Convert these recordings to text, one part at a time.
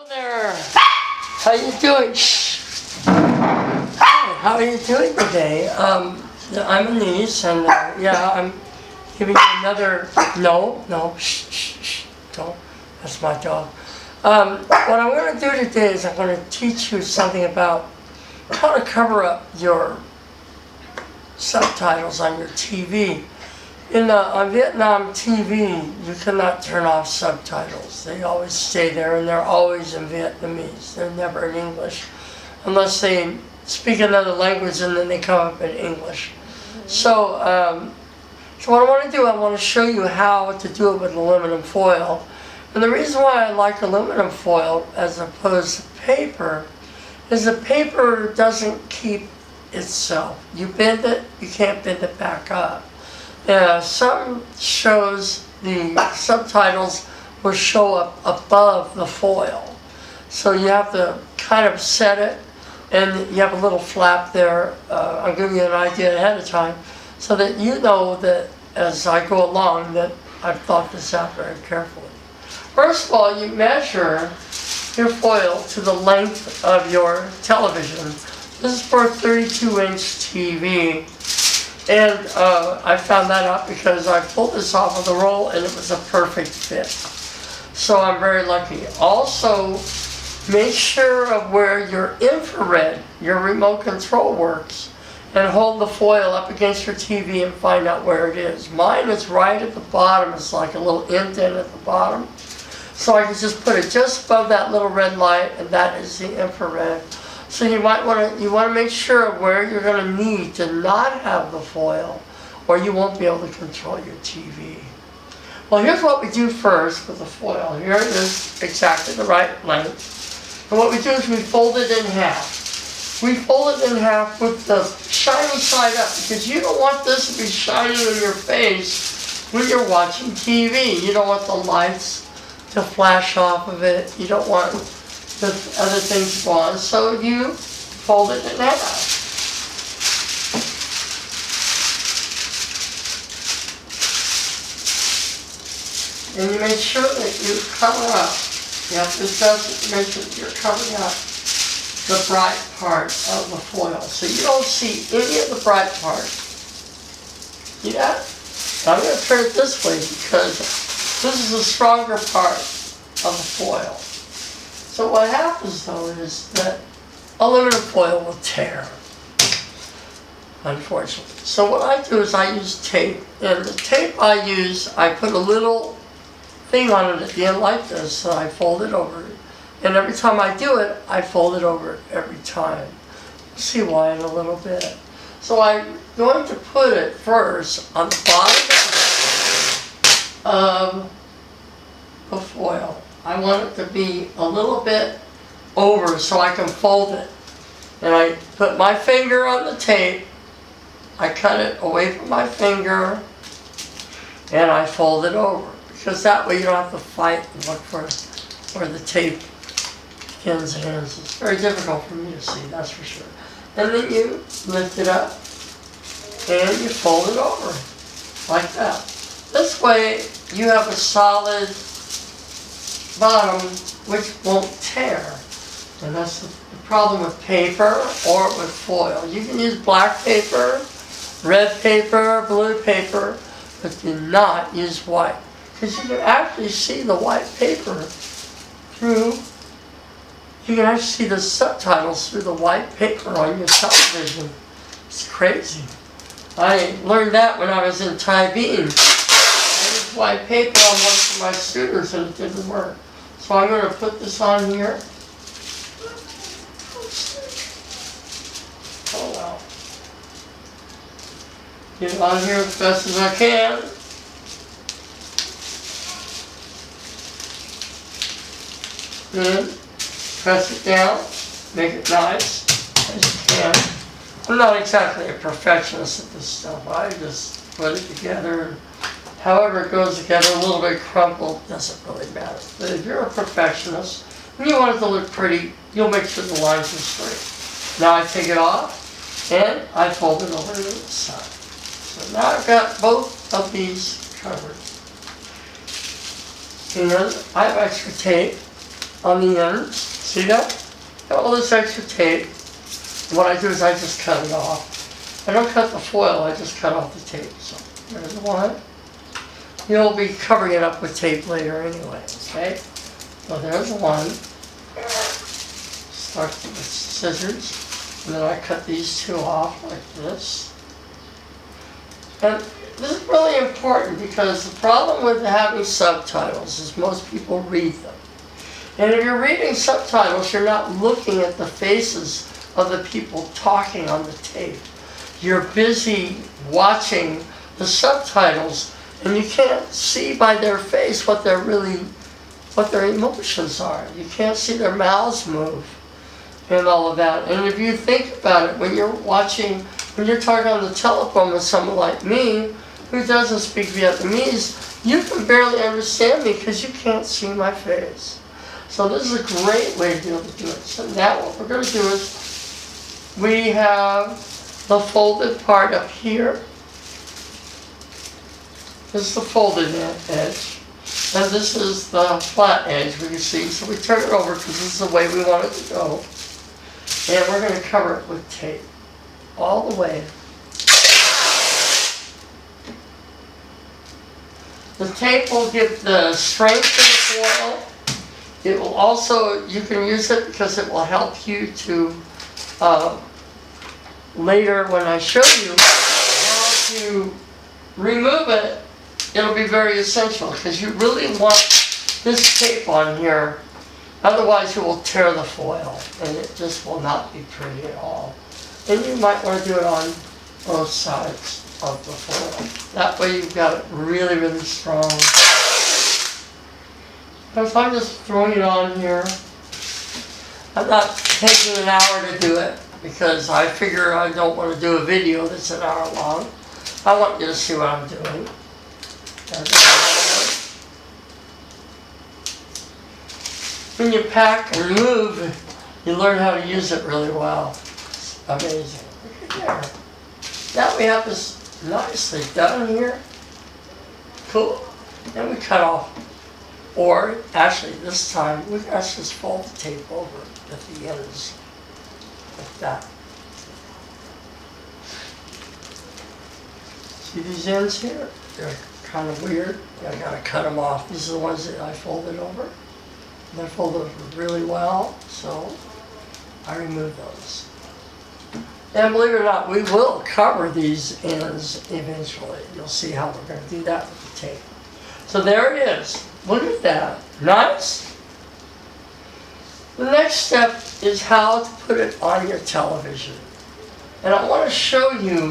Hello there. How you doing? Hi, how are you doing today? I'm Anise, and yeah, I'm giving you another. No, shh, don't. That's my dog. What I'm going to do today is I'm going to teach you something about how to cover up your subtitles on your TV. On Vietnam TV, you cannot turn off subtitles. They always stay there, and they're always in Vietnamese. They're never in English, unless they speak another language and then they come up in English. So what I want to do, I want to show you how to do it with aluminum foil. And the reason why I like aluminum foil as opposed to paper is the paper doesn't keep itself. You bend it, you can't bend it back up. Some shows the subtitles will show up above the foil. So you have to kind of set it, and you have a little flap there. I'll give you an idea ahead of time so that you know that as I go along that I've thought this out very carefully. First of all, you measure your foil to the length of your television. This is for a 32-inch TV. And I found that out because I pulled this off of the roll and it was a perfect fit. So I'm very lucky. Also, make sure of where your infrared, your remote control works, and hold the foil up against your TV and find out where it is. Mine is right at the bottom. It's like a little indent at the bottom. So I can just put it just above that little red light, and that is the infrared. So you want to make sure of where you're going to need to not have the foil, or you won't be able to control your TV. Well, here's what we do first with the foil. Here it is exactly the right length. And what we do is we fold it in half. We fold it in half with the shiny side up, because you don't want this to be shining in your face when you're watching TV. You don't want the lights to flash off of it. You don't want the other things go on, so you fold it in half. And you make sure that you cover up. You have to adjust it to make sure that you're covering up the bright part of the foil, so you don't see any of the bright part. See that? I'm going to turn it this way because this is the stronger part of the foil. So what happens though is that aluminum foil will tear, unfortunately. So what I do is I use tape, and the tape I use, I put a little thing on it at the end like this, so I fold it over. And every time I do it, I fold it over every time. You'll see why in a little bit. So I'm going to put it first on the bottom of the foil. I want it to be a little bit over so I can fold it. And I put my finger on the tape, I cut it away from my finger, and I fold it over. Because that way you don't have to fight and look for where the tape ends and ends. It's very difficult for me to see, that's for sure. And then you lift it up and you fold it over like that. This way you have a solid bottom which won't tear. And that's the problem with paper or with foil. You can use black paper, red paper, blue paper, but do not use white. Because you can actually see the white paper through, you can actually see the subtitles through the white paper on your television. It's crazy. I learned that when I was in Thai Bean. I used white paper on one of my students and it didn't work. So I'm going to put this on here. Oh well. Get it on here as best as I can. Then press it down, make it nice as you can. I'm not exactly a perfectionist at this stuff. I just put it together, and however it goes together, a little bit crumpled, doesn't really matter. But if you're a perfectionist and you want it to look pretty, you'll make sure the lines are straight. Now I take it off and I fold it over to the side. So now I've got both of these covered. And I have extra tape. on the ends. See that? All this extra tape. What I do is I just cut it off. I don't cut the foil, I just cut off the tape. So there's one. You'll be covering it up with tape later anyway, okay? So there's one. Start with scissors. And then I cut these two off like this. And this is really important because the problem with having subtitles is most people read them. And if you're reading subtitles, you're not looking at the faces of the people talking on the tape. You're busy watching the subtitles, and you can't see by their face what their emotions are. You can't see their mouths move and all of that. And if you think about it, when you're talking on the telephone with someone like me, who doesn't speak Vietnamese, you can barely understand me because you can't see my face. So this is a great way to be able to do it. So now what we're going to do is, we have the folded part up here. This is the folded edge. And this is the flat edge, we can see. So we turn it over because this is the way we want it to go. And we're going to cover it with tape all the way. The tape will give the strength to the foil. It will also, you can use it because it will help you to, later when I show you how to remove it, it'll be very essential because you really want this tape on here. Otherwise you will tear the foil and it just will not be pretty at all. And you might want to do it on both sides of the foil. That way you've got it really, really strong. Because I'm just throwing it on here. I'm not taking an hour to do it because I figure I don't want to do a video that's an hour long. I want you to see what I'm doing. When you pack and move, you learn how to use it really well. It's amazing. Look at there. Now we have this nicely done here. Cool. Then we cut off. Or, actually, this time, we can just fold the tape over at the ends. Like that. See these ends here? They're kind of weird. I gotta cut them off. These are the ones that I folded over. They're folded over really well, so I remove those. And believe it or not, we will cover these ends eventually. You'll see how we're going to do that with the tape. So there it is. Look at that. Nice? The next step is how to put it on your television. And I want to show you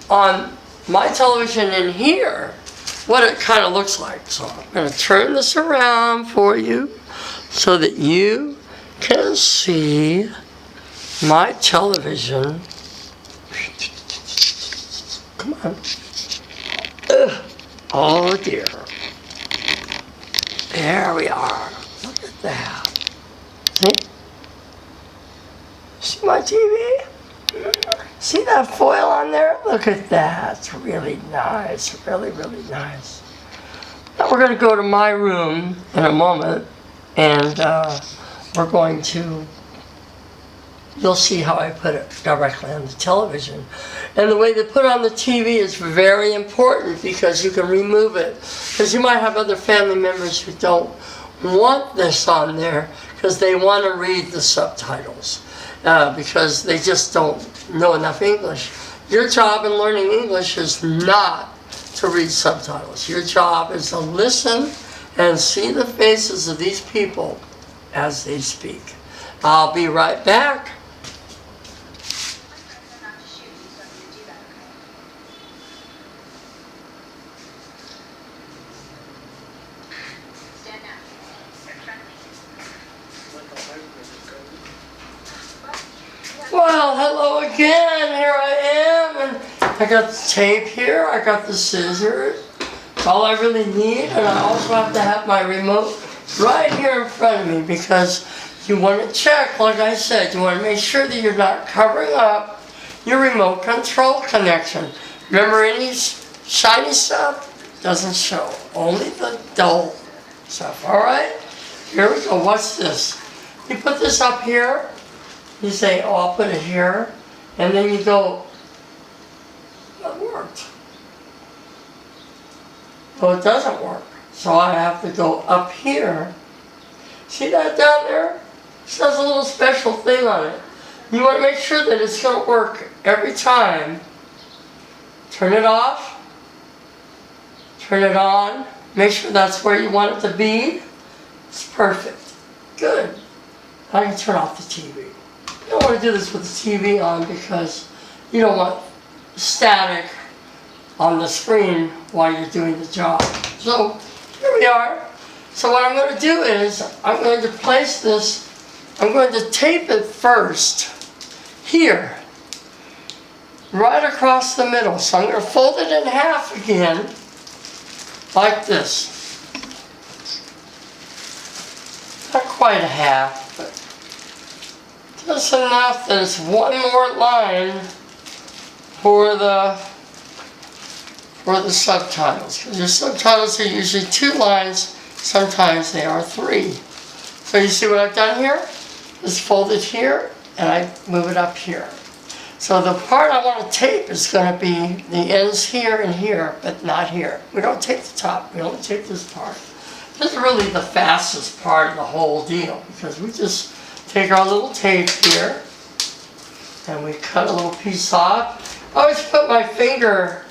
on my television in here what it kind of looks like. So I'm going to turn this around for you so that you can see my television. Come on. Ugh. Oh dear. There we are. Look at that. See? See my TV? See that foil on there? Look at that. It's really nice. Really, really nice. Now we're going to go to my room in a moment, and we're going to, you'll see how I put it directly on the television. And the way they put it on the TV is very important because you can remove it. Because you might have other family members who don't want this on there because they want to read the subtitles. Because they just don't know enough English. Your job in learning English is not to read subtitles. Your job is to listen and see the faces of these people as they speak. I'll be right back. Well, hello again. Here I am, and I got the tape here. I got the scissors. It's all I really need, and I also have to have my remote right here in front of me because you want to check, like I said, you want to make sure that you're not covering up your remote control connection. Remember, any shiny stuff doesn't show, only the dull stuff. All right. Here we go, what's this? You put this up here, you say, oh, I'll put it here, and then you go, that worked. Well, it doesn't work, so I have to go up here. See that down there? This has a little special thing on it. You want to make sure that it's going to work every time. Turn it off, turn it on, make sure that's where you want it to be. It's perfect. Good. Now you can turn off the TV. You don't want to do this with the TV on because you don't want static on the screen while you're doing the job. So here we are. So what I'm going to do is I'm going to place this, I'm going to tape it first here, right across the middle. So I'm going to fold it in half again, like this. Not quite a half, but just enough that it's one more line for the subtitles. Because your subtitles are usually 2 lines, sometimes they are 3. So you see what I've done here? It's folded here, and I move it up here. So the part I want to tape is going to be the ends here and here, but not here. We don't tape the top, we only tape this part. This is really the fastest part of the whole deal, because we just take our little tape here, and we cut a little piece off. I always put my finger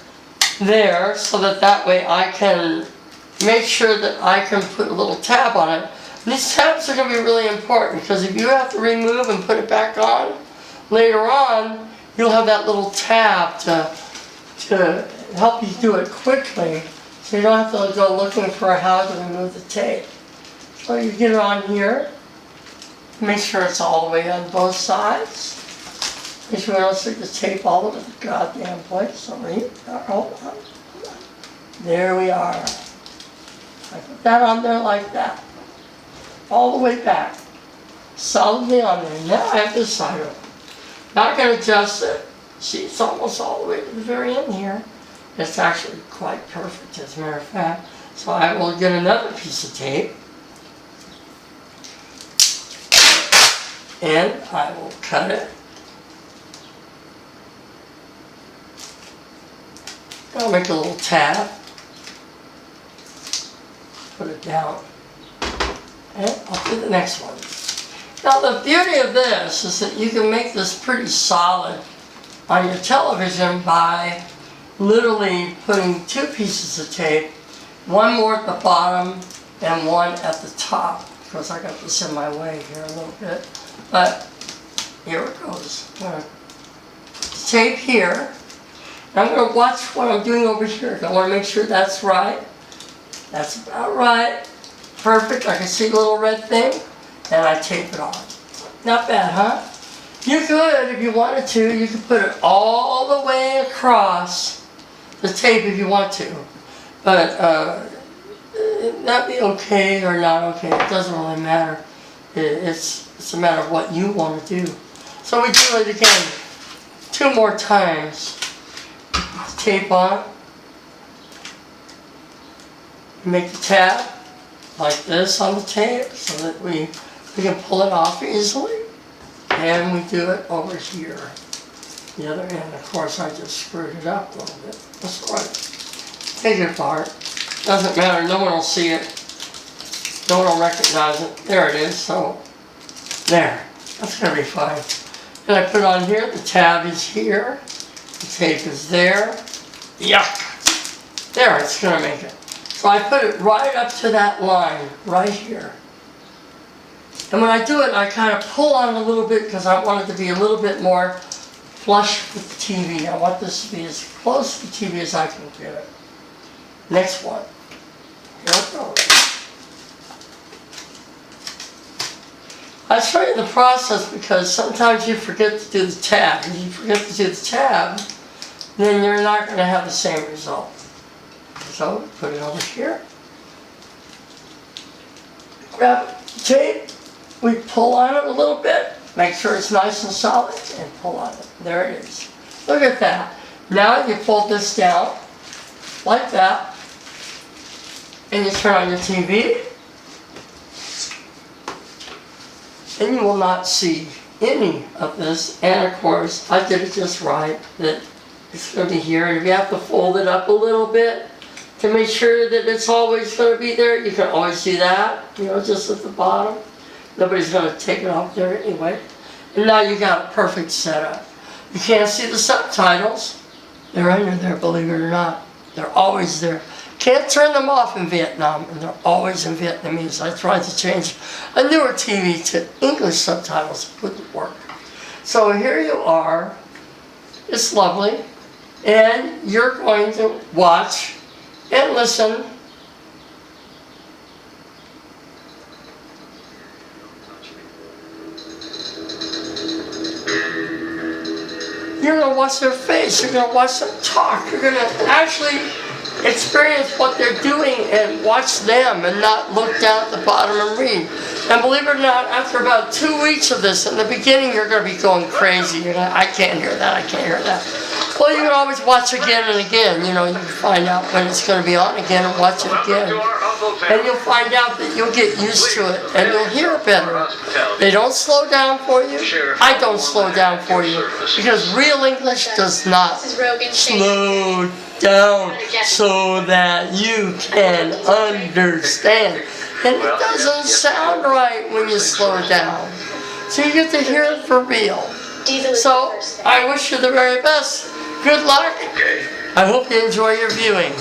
there, so that way I can make sure that I can put a little tab on it. And these tabs are going to be really important, because if you have to remove and put it back on, later on, you'll have that little tab to help you do it quickly, so you don't have to go looking for how to remove the tape. So you get it on here, make sure it's all the way on both sides. Make sure we don't stick the tape all over the goddamn place. So hold on. There we are. I put that on there like that. All the way back. Solidly on there. Now I have this side open. Now I'm going to adjust it. See, it's almost all the way to the very end here. It's actually quite perfect, as a matter of fact. So I will get another piece of tape. And I will cut it. I'll make a little tab. Put it down. And I'll do the next one. Now the beauty of this is that you can make this pretty solid on your television by literally putting 2 pieces of tape, one more at the bottom and one at the top. Of course I got this in my way here a little bit, but here it goes. I'm going to put the tape here. I'm going to watch what I'm doing over here. I want to make sure that's right. That's about right. Perfect. I can see the little red thing. And I tape it on. Not bad, huh? You could, if you wanted to, you could put it all the way across the tape if you want to. But that'd be okay or not okay. It doesn't really matter. It's a matter of what you want to do. So we do it again 2 more times. Tape on. Make the tab like this on the tape so that we can pull it off easily. And we do it over here. The other end, of course, I just screwed it up a little bit. That's all right. Take it apart. Doesn't matter, no one will see it. No one will recognize it. There it is, so there. That's going to be fine. And I put it on here, the tab is here. The tape is there. Yuck! There, it's going to make it. So I put it right up to that line, right here. And when I do it, I kind of pull on it a little bit because I want it to be a little bit more flush with the TV. I want this to be as close to the TV as I can get it. Next one. Here we go. I'll show you the process because sometimes you forget to do the tab. If you forget to do the tab, then you're not going to have the same result. So, put it over here. Grab the tape. We pull on it a little bit. Make sure it's nice and solid and pull on it. There it is. Look at that. Now you fold this down like that. And you turn on your TV. and you will not see any of this. And of course, I did it just right, that it's going to be here. And if you have to fold it up a little bit to make sure that it's always going to be there, you can always do that, you know, just at the bottom. Nobody's going to take it off there anyway. And now you got a perfect setup. You can't see the subtitles. They're under there, believe it or not. They're always there. Can't turn them off in Vietnam, and they're always in Vietnamese. I tried to change a newer TV to English subtitles. It wouldn't work. So here you are. It's lovely. And you're going to watch and listen. You're going to watch their face. You're going to watch them talk. You're going to actually experience what they're doing and watch them and not look down at the bottom and read. And believe it or not, after about 2 weeks of this, in the beginning you're going to be going crazy. You're going to, I can't hear that, I can't hear that. Well, you can always watch again and again. You know, you can find out when it's going to be on again and watch it again. And you'll find out that you'll get used to it and you'll hear it better. They don't slow down for you. I don't slow down for you. Because real English does not slow down so that you can understand. And it doesn't sound right when you slow down. So you get to hear it for real. So I wish you the very best. Good luck. I hope you enjoy your viewing.